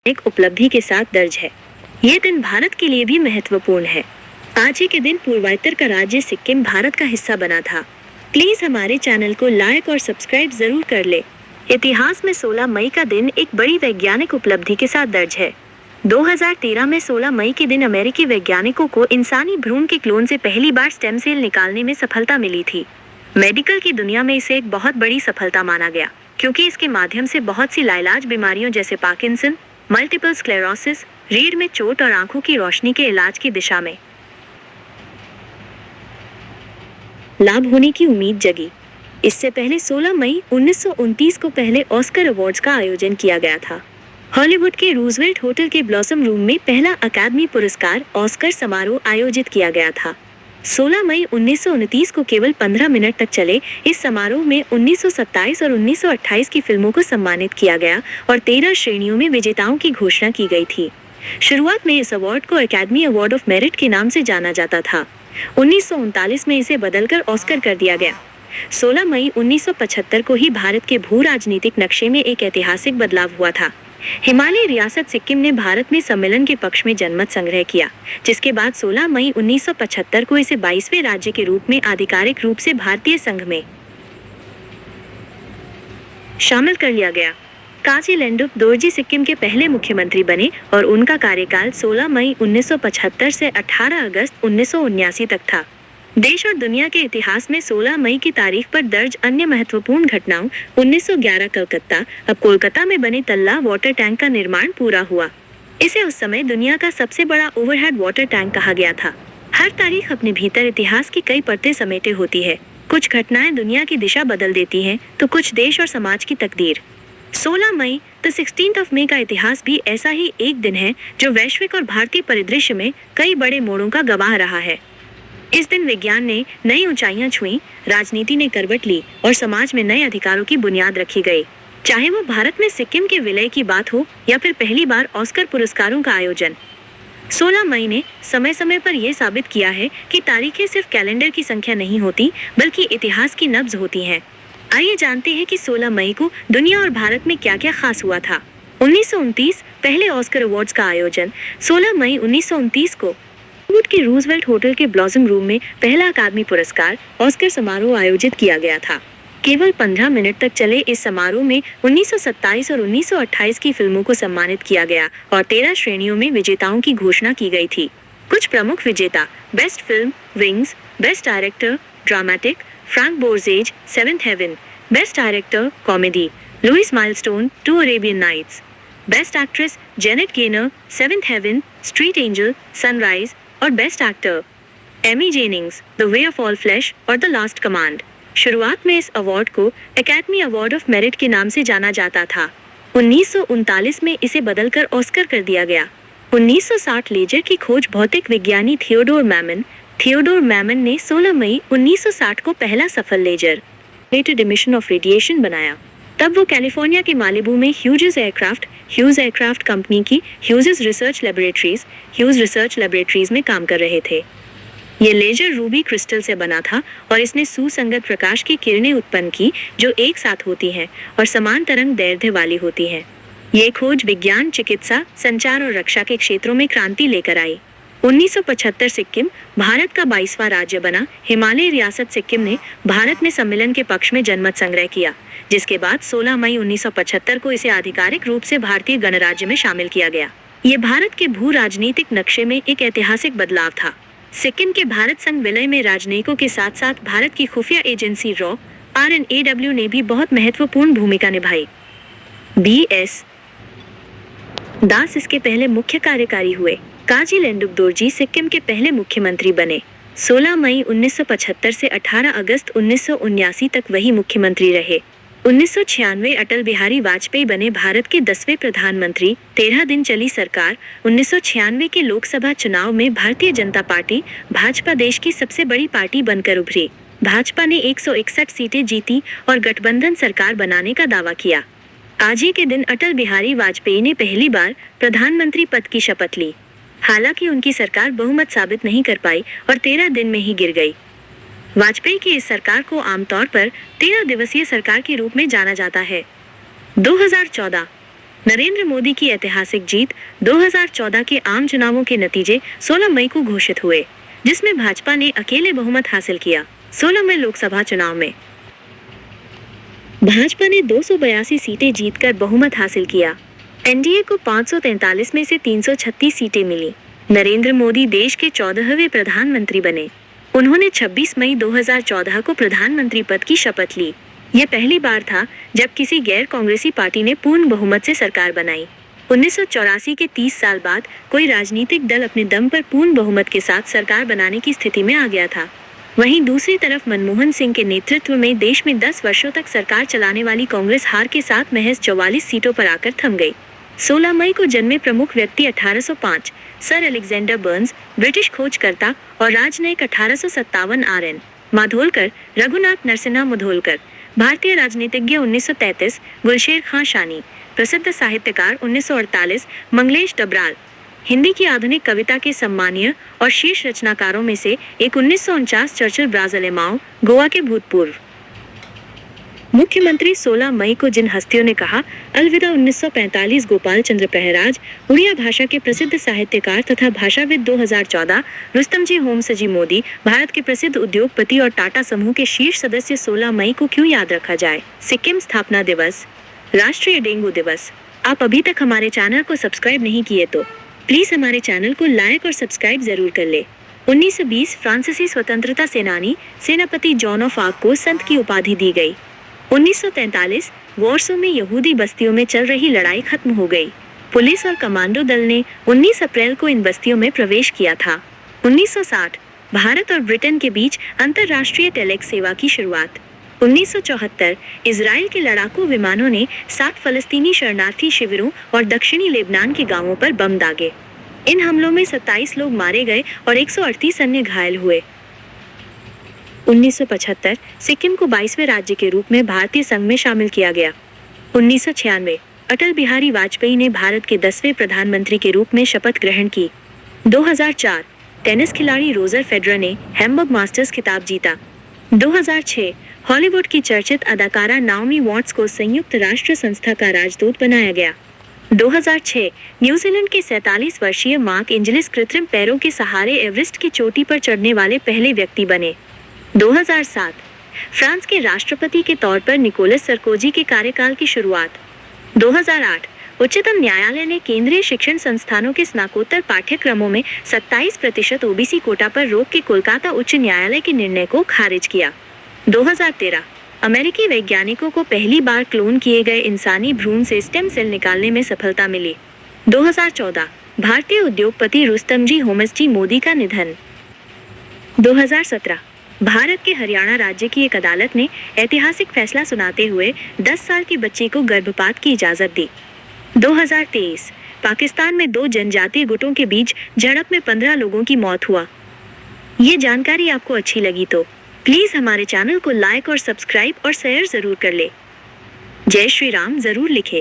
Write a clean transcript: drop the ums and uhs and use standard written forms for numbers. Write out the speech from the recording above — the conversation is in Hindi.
एक उपलब्धि के साथ दर्ज है। ये दिन भारत के लिए भी महत्वपूर्ण है। आज ही के दिन पूर्वोत्तर का राज्य सिक्किम भारत का हिस्सा बना था। प्लीज हमारे चैनल को लाइक और सब्सक्राइब जरूर कर ले। इतिहास में 16 मई का दिन एक बड़ी वैज्ञानिक उपलब्धि के साथ दर्ज है। 2013 में 16 मई के दिन अमेरिकी वैज्ञानिकों को इंसानी भ्रूण के क्लोन से पहली बार स्टेम सेल निकालने में सफलता मिली थी। मेडिकल की दुनिया में इसे एक बहुत बड़ी सफलता माना गया, क्योंकि इसके माध्यम से बहुत सी लाइलाज बीमारियों जैसे पार्किंसन, मल्टीपल स्क्लेरोसिस, रीढ़ में चोट और आंखों की रोशनी के इलाज की दिशा में लाभ होने की उम्मीद जगी। इससे पहले 16 मई 1929 को पहले ऑस्कर अवार्ड्स का आयोजन किया गया था। हॉलीवुड के रूजवेल्ट होटल के ब्लॉसम रूम में पहला अकादमी पुरस्कार ऑस्कर समारोह आयोजित किया गया था। 16 मई 1929 को केवल 15 मिनट तक चले इस समारोह में 1927 और 1928 की फिल्मों को सम्मानित किया गया और 13 श्रेणियों में विजेताओं की घोषणा की गई थी। शुरुआत में इस अवार्ड को एकेडमी अवार्ड ऑफ मेरिट के नाम से जाना जाता था। 1939 में इसे बदलकर ऑस्कर कर दिया गया। 16 मई 1975 को ही भारत के भू राजनीतिक नक्शे में एक ऐतिहासिक बदलाव हुआ था। हिमालय रियासत सिक्किम ने भारत में सम्मेलन के पक्ष में जनमत संग्रह किया, जिसके बाद 16 मई 1975 को इसे 22वें राज्य के रूप में आधिकारिक रूप से भारतीय संघ में शामिल कर लिया गया। काजी लेंडुप दोरजी सिक्किम के पहले मुख्यमंत्री बने और उनका कार्यकाल 16 मई 1975 से 18 अगस्त 1979 तक था। देश और दुनिया के इतिहास में 16 मई की तारीख पर दर्ज अन्य महत्वपूर्ण घटनाओं 1911 कलकत्ता, अब कोलकाता में बने तल्ला वाटर टैंक का निर्माण पूरा हुआ। इसे उस समय दुनिया का सबसे बड़ा ओवरहेड वाटर टैंक कहा गया था। हर तारीख अपने भीतर इतिहास की कई परतें समेटे होती है। कुछ घटनाएं दुनिया की दिशा बदल देती हैं, तो कुछ देश और समाज की तकदीर। 16 मई द 16th ऑफ मे का इतिहास भी ऐसा ही एक दिन है जो वैश्विक और भारतीय परिदृश्य में कई बड़े मोड़ों का गवाह रहा है। इस दिन विज्ञान ने नई ऊंचाइयां छुई, राजनीति ने करवट ली और समाज में नए अधिकारों की बुनियाद रखी गई। चाहे वो भारत में सिक्किम के विलय की बात हो या फिर पहली बार ऑस्कर पुरस्कारों का आयोजन, 16 मई ने समय समय पर यह साबित किया है कि तारीखें सिर्फ कैलेंडर की संख्या नहीं होती, बल्कि इतिहास की नब्ज होती हैं। आइए जानते हैं कि 16 मई को दुनिया और भारत में क्या क्या खास हुआ था। 1929 पहले ऑस्कर अवार्ड्स का आयोजन। 16 मई 1929 को हॉलीवुड के रूजवेल्ट होटल के ब्लॉसम रूम में पहला अकादमी पुरस्कार ऑस्कर समारोह आयोजित किया गया था। केवल 15 मिनट तक चले इस समारोह में 1927 और 1928 की फिल्मों को सम्मानित किया गया और 13 श्रेणियों में विजेताओं की घोषणा की गई थी। कुछ प्रमुख विजेता: best film Wings, best director dramatic Frank Borzage Seventh Heaven, best director comedy Lewis Milestone Two Arabian Knights, best actress Janet Gaynor Seventh Heaven, Street Angel, Sunrise और best actor Emil Jannings, The Way of All Flesh और द लास्ट कमांड। शुरुआत में इस अवार्ड को एकेडमी अवार्ड ऑफ मेरिट के नाम से जाना जाता था। 1939 में इसे बदलकर ऑस्कर कर दिया गया। 1960 लेजर की खोज भौतिक विज्ञानी थियोडोर मैमन ने 16 मई 1960 को पहला सफल laser rated emission of radiation बनाया। तब वो कैलिफोर्निया के मालिबू में ह्यूज एयरक्राफ्ट कंपनी की ह्यूज रिसर्च लेबोरेटरीज में काम कर रहे थे। ये लेजर रूबी क्रिस्टल से बना था और इसने सुसंगत प्रकाश की किरणें उत्पन्न की जो एक साथ होती हैं और समान तरंग दैर्ध्य वाली होती हैं। ये खोज विज्ञान, चिकित्सा, संचार और रक्षा के क्षेत्रों में क्रांति लेकर आई। 1975 सिक्किम भारत का 22वां राज्य बना। हिमालय रियासत सिक्किम ने भारत में सम्मेलन के पक्ष में जनमत संग्रह किया, जिसके बाद 16 मई 1975 को इसे आधिकारिक रूप से भारतीय गणराज्य में शामिल किया गया। ये भारत के भू राजनीतिक नक्शे में एक ऐतिहासिक बदलाव था। सिक्किम के भारत संघ विलय में राजनयिकों के साथ साथ भारत की खुफिया एजेंसी RNAW ने भी बहुत महत्वपूर्ण भूमिका निभाई। BS दास इसके पहले मुख्य कार्यकारी हुए। काजी लेंडुप दोरजी सिक्किम के पहले मुख्यमंत्री बने। 16 मई 1975 से 18 अगस्त 1979 तक वही मुख्यमंत्री रहे। 1996 अटल बिहारी वाजपेयी बने भारत के 10वें प्रधानमंत्री। 13 दिन चली सरकार। 1996 के लोकसभा चुनाव में भारतीय जनता पार्टी भाजपा देश की सबसे बड़ी पार्टी बनकर उभरी। भाजपा ने 161 सीटें जीती और गठबंधन सरकार बनाने का दावा किया। आज ही के दिन अटल बिहारी वाजपेयी ने पहली बार प्रधानमंत्री पद की शपथ ली। हालांकि उनकी सरकार बहुमत साबित नहीं कर पाई और 13 दिन में ही गिर गई। वाजपेयी की इस सरकार को आमतौर पर 13 दिवसीय सरकार के रूप में जाना जाता है। 2014 नरेंद्र मोदी की ऐतिहासिक जीत 2014 के आम चुनावों के नतीजे 16 मई को घोषित हुए, जिसमें भाजपा ने अकेले बहुमत हासिल किया। 16 मई लोकसभा चुनाव में भाजपा ने 282 सीटें जीतकर बहुमत हासिल किया। एनडीए को 543 में से 336 सीटें मिली। नरेंद्र मोदी देश के 14वें प्रधानमंत्री बने। उन्होंने 26 मई 2014 को प्रधानमंत्री पद की शपथ ली। यह पहली बार था जब किसी गैर कांग्रेसी पार्टी ने पूर्ण बहुमत से सरकार बनाई। 1984 के 30 साल बाद कोई राजनीतिक दल अपने दम पर पूर्ण बहुमत के साथ सरकार बनाने की स्थिति में आ गया था। वहीं दूसरी तरफ मनमोहन सिंह के नेतृत्व में देश में 10 वर्षों तक सरकार चलाने वाली कांग्रेस हार के साथ महज 44 सीटों पर आकर थम गई। 16 मई को जन्मे प्रमुख व्यक्ति 1805 सर अलेक्जेंडर बर्न्स, ब्रिटिश खोजकर्ता और राजनयिक 1857 आर.एन. माधोलकर, रघुनाथ नरसिम्हा मुधोलकर, भारतीय राजनीतिज्ञ 1933 गुलशेर खां शानी, प्रसिद्ध साहित्यकार 1948 मंगलेश डबराल, हिंदी की आधुनिक कविता के सम्मानीय और शीर्ष रचनाकारों में से एक 1949 चर्चिल ब्राज़िलियाओ, गोवा के भूतपूर्व मुख्यमंत्री 16 मई को जिन हस्तियों ने कहा अलविदा 1945 गोपाल चंद्र पहराज, उड़िया भाषा के प्रसिद्ध साहित्यकार तथा भाषाविद 2014 रुस्तमजी होमसजी मोदी, भारत के प्रसिद्ध उद्योगपति और टाटा समूह के शीर्ष सदस्य 16 मई को क्यों याद रखा जाए? सिक्किम स्थापना दिवस, राष्ट्रीय डेंगू दिवस। आप अभी तक हमारे चैनल को सब्सक्राइब नहीं किए तो प्लीज हमारे चैनल को लाइक और सब्सक्राइब जरूर कर ले। 1920 फ्रांसीसी स्वतंत्रता सेनानी सेनापति जॉन ऑफ आर्क को संत की उपाधि दी गई। 1943 वॉर्सो में यहूदी बस्तियों में चल रही लड़ाई खत्म हो गई। पुलिस और कमांडो दल ने 19 अप्रैल को इन बस्तियों में प्रवेश किया था। 1960 भारत और ब्रिटेन के बीच अंतर्राष्ट्रीय टेलेक्स सेवा की शुरुआत। 1974 इजराइल के लड़ाकू विमानों ने 60 फलस्तीनी शरणार्थी शिविरों और दक्षिणी लेबनान के गांवों पर बम दागे। इन हमलों में 27 लोग मारे गए और 138 अन्य घायल हुए। 1975 सिक्किम को 22वें राज्य के रूप में भारतीय संघ में शामिल किया गया। 1996 अटल बिहारी वाजपेयी ने भारत के 10वें प्रधानमंत्री के रूप में शपथ ग्रहण की। 2004 टेनिस खिलाड़ी रोजर फेडरर ने हैम्बर्ग मास्टर्स खिताब जीता। 2006 हॉलीवुड की चर्चित अदाकारा नाओमी वॉट्स को संयुक्त राष्ट्र संस्था का राजदूत बनाया गया। 2006 न्यूजीलैंड के 47 वर्षीय मार्क एंजेलिस कृत्रिम पैरों के सहारे एवरेस्ट की चोटी पर चढ़ने वाले पहले व्यक्ति बने। 2007 फ्रांस के राष्ट्रपति के तौर पर निकोलस सरकोजी के कार्यकाल की शुरुआत। 2008 उच्चतम न्यायालय ने केंद्रीय शिक्षण संस्थानों के स्नातकोत्तर पाठ्यक्रमों में 27% ओबीसी कोटा पर रोक के कोलकाता उच्च न्यायालय के निर्णय को खारिज किया। 2013 अमेरिकी वैज्ञानिकों को पहली बार क्लोन किए गए इंसानी भ्रूण से स्टेम सेल निकालने में सफलता मिली। 2014 भारतीय उद्योगपति रुस्तमजी होमसजी मोदी का निधन। 2017 भारत के हरियाणा राज्य की एक अदालत ने ऐतिहासिक फैसला सुनाते हुए 10 साल की बच्ची को गर्भपात की इजाजत दी। 2023 पाकिस्तान में 2 जनजातीय गुटों के बीच झड़प में 15 लोगों की मौत हुआ। ये जानकारी आपको अच्छी लगी तो प्लीज हमारे चैनल को लाइक और सब्सक्राइब और शेयर जरूर कर ले। जय श्री राम जरूर लिखे।